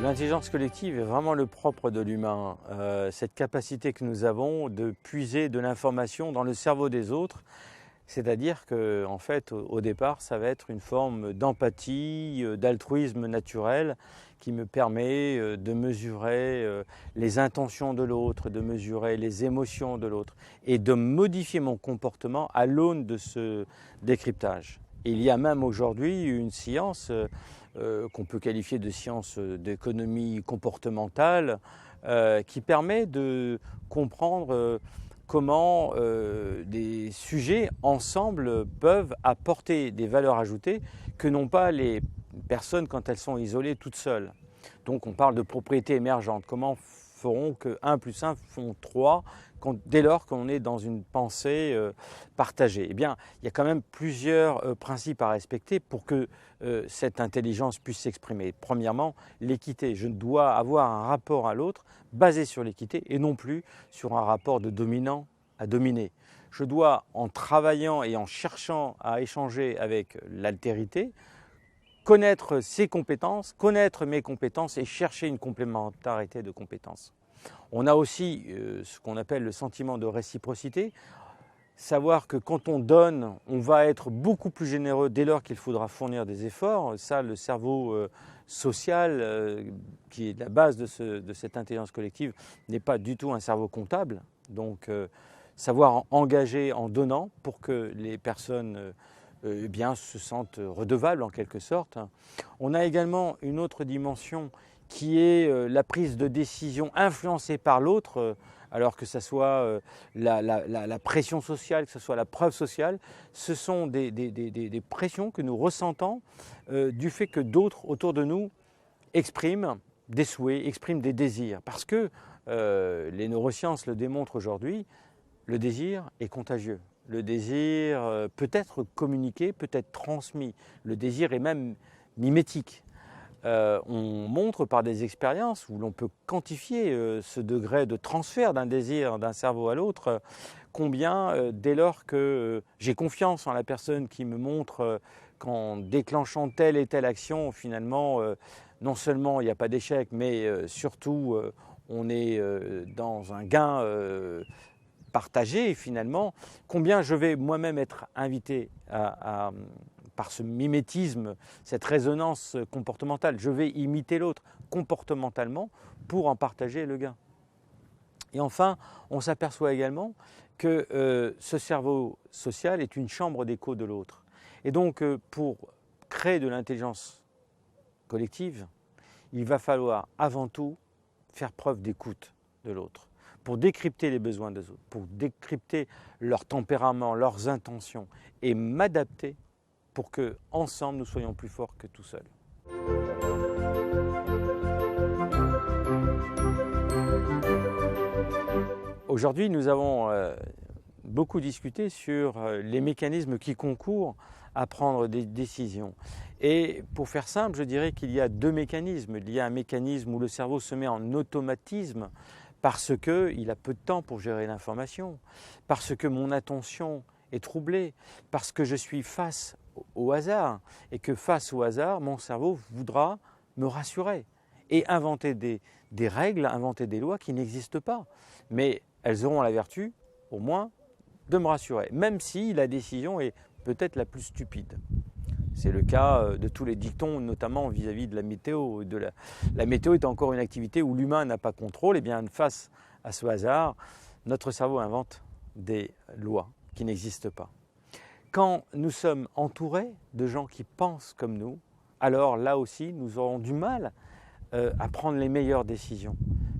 L'intelligence collective est vraiment le propre de l'humain, cette capacité que nous avons de puiser de l'information dans le cerveau des autres, c'est-à-dire qu'en fait, au départ, ça va être une forme d'empathie, d'altruisme naturel qui me permet de mesurer les intentions de l'autre, de mesurer les émotions de l'autre et de modifier mon comportement à l'aune de ce décryptage. Il y a même aujourd'hui une science qu'on peut qualifier de science d'économie comportementale qui permet de comprendre comment des sujets ensemble peuvent apporter des valeurs ajoutées que n'ont pas les personnes quand elles sont isolées toutes seules. Donc on parle de propriété émergente. Comment feront que 1 plus 1 font 3 dès lors qu'on est dans une pensée partagée? Eh bien, il y a quand même plusieurs principes à respecter pour que cette intelligence puisse s'exprimer. Premièrement, l'équité. Je dois avoir un rapport à l'autre basé sur l'équité et non plus sur un rapport de dominant à dominé. Je dois, en travaillant et en cherchant à échanger avec l'altérité, connaître ses compétences, connaître mes compétences et chercher une complémentarité de compétences. On a aussi ce qu'on appelle le sentiment de réciprocité, savoir que quand on donne, on va être beaucoup plus généreux dès lors qu'il faudra fournir des efforts. Ça, le cerveau social, qui est la base de cette intelligence collective, n'est pas du tout un cerveau comptable. Donc, savoir engager en donnant pour que les personnes eh bien, se sentent redevables en quelque sorte. On a également une autre dimension qui est la prise de décision influencée par l'autre, alors que ce soit la pression sociale, que ce soit la preuve sociale. Ce sont des pressions que nous ressentons du fait que d'autres autour de nous expriment des souhaits, expriment des désirs. Parce que les neurosciences le démontrent aujourd'hui, le désir est contagieux. Le désir peut être communiqué, peut être transmis. Le désir est même mimétique. On montre par des expériences où l'on peut quantifier ce degré de transfert d'un désir d'un cerveau à l'autre, combien dès lors que j'ai confiance en la personne qui me montre qu'en déclenchant telle et telle action, finalement, non seulement il n'y a pas d'échec, mais surtout on est dans un gain partagé finalement, combien je vais moi-même être invité par ce mimétisme, cette résonance comportementale. Je vais imiter l'autre comportementalement pour en partager le gain. Et enfin, on s'aperçoit également que ce cerveau social est une chambre d'écho de l'autre. Et donc, pour créer de l'intelligence collective, il va falloir avant tout faire preuve d'écoute de l'autre, pour décrypter les besoins des autres, pour décrypter leur tempérament, leurs intentions et m'adapter pour que ensemble nous soyons plus forts que tout seuls. Aujourd'hui, nous avons beaucoup discuté sur les mécanismes qui concourent à prendre des décisions. Et pour faire simple, je dirais qu'il y a deux mécanismes. Il y a un mécanisme où le cerveau se met en automatisme parce qu'il a peu de temps pour gérer l'information, parce que mon attention est troublée, parce que je suis face au hasard et que face au hasard, mon cerveau voudra me rassurer et inventer des règles, inventer des lois qui n'existent pas. Mais elles auront la vertu, au moins, de me rassurer, même si la décision est peut-être la plus stupide. C'est le cas de tous les dictons, notamment vis-à-vis de la météo. La météo est encore une activité où l'humain n'a pas contrôle. Et bien, face à ce hasard, notre cerveau invente des lois qui n'existent pas. Quand nous sommes entourés de gens qui pensent comme nous, alors là aussi, nous aurons du mal à prendre les meilleures décisions.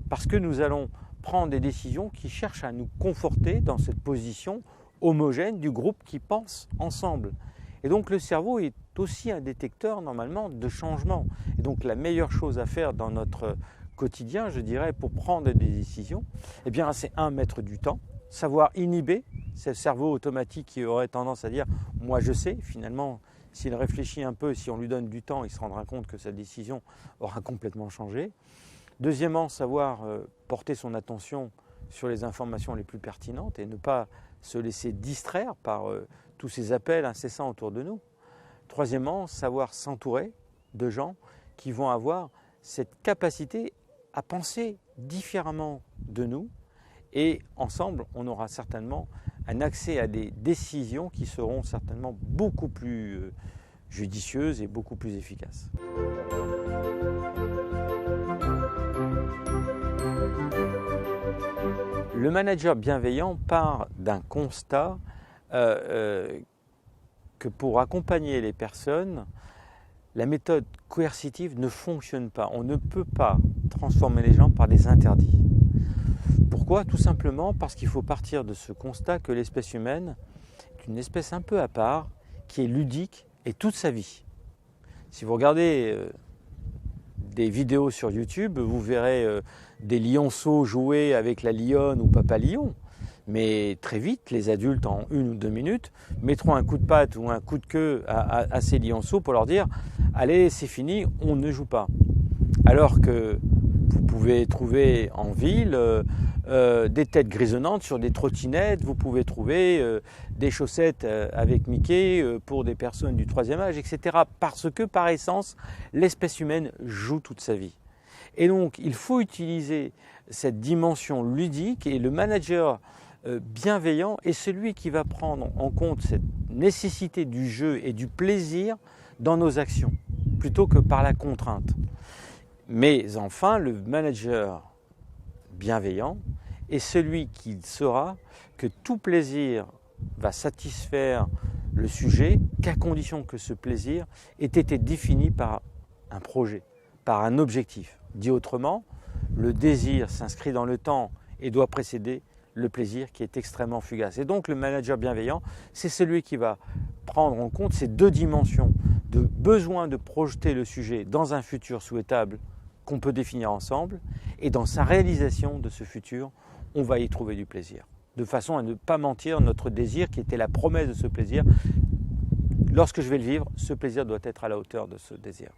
Parce que nous allons prendre des décisions qui cherchent à nous conforter dans cette position homogène du groupe qui pense ensemble. Et donc le cerveau est aussi un détecteur normalement de changement. Et donc la meilleure chose à faire dans notre quotidien, je dirais, pour prendre des décisions, eh bien c'est mettre du temps, savoir inhiber ce cerveau automatique qui aurait tendance à dire « moi je sais », finalement s'il réfléchit un peu, si on lui donne du temps, il se rendra compte que sa décision aura complètement changé. Deuxièmement, savoir porter son attention sur les informations les plus pertinentes et ne pas se laisser distraire par tous ces appels incessants autour de nous. Troisièmement, savoir s'entourer de gens qui vont avoir cette capacité à penser différemment de nous, et ensemble, on aura certainement un accès à des décisions qui seront certainement beaucoup plus judicieuses et beaucoup plus efficaces. Le manager bienveillant part d'un constat que pour accompagner les personnes, la méthode coercitive ne fonctionne pas. On ne peut pas transformer les gens par des interdits. Pourquoi? Tout simplement parce qu'il faut partir de ce constat que l'espèce humaine est une espèce un peu à part, qui est ludique et toute sa vie. Si vous regardez des vidéos sur YouTube, vous verrez des lionceaux jouer avec la lionne ou Papa Lion. Mais très vite, les adultes, en 1 ou 2 minutes, mettront un coup de patte ou un coup de queue à ces lionceaux pour leur dire « Allez, c'est fini, on ne joue pas ». Alors que vous pouvez trouver en ville des têtes grisonnantes sur des trottinettes, vous pouvez trouver des chaussettes avec Mickey pour des personnes du 3e âge, etc. Parce que par essence, l'espèce humaine joue toute sa vie. Et donc, il faut utiliser cette dimension ludique, et le manager bienveillant est celui qui va prendre en compte cette nécessité du jeu et du plaisir dans nos actions, plutôt que par la contrainte. Mais enfin, le manager bienveillant est celui qui saura que tout plaisir va satisfaire le sujet, qu'à condition que ce plaisir ait été défini par un projet, par un objectif. Dit autrement, le désir s'inscrit dans le temps et doit précéder le plaisir qui est extrêmement fugace. Et donc le manager bienveillant, c'est celui qui va prendre en compte ces 2 dimensions de besoin de projeter le sujet dans un futur souhaitable qu'on peut définir ensemble, et dans sa réalisation de ce futur, on va y trouver du plaisir. De façon à ne pas mentir notre désir qui était la promesse de ce plaisir. Lorsque je vais le vivre, ce plaisir doit être à la hauteur de ce désir.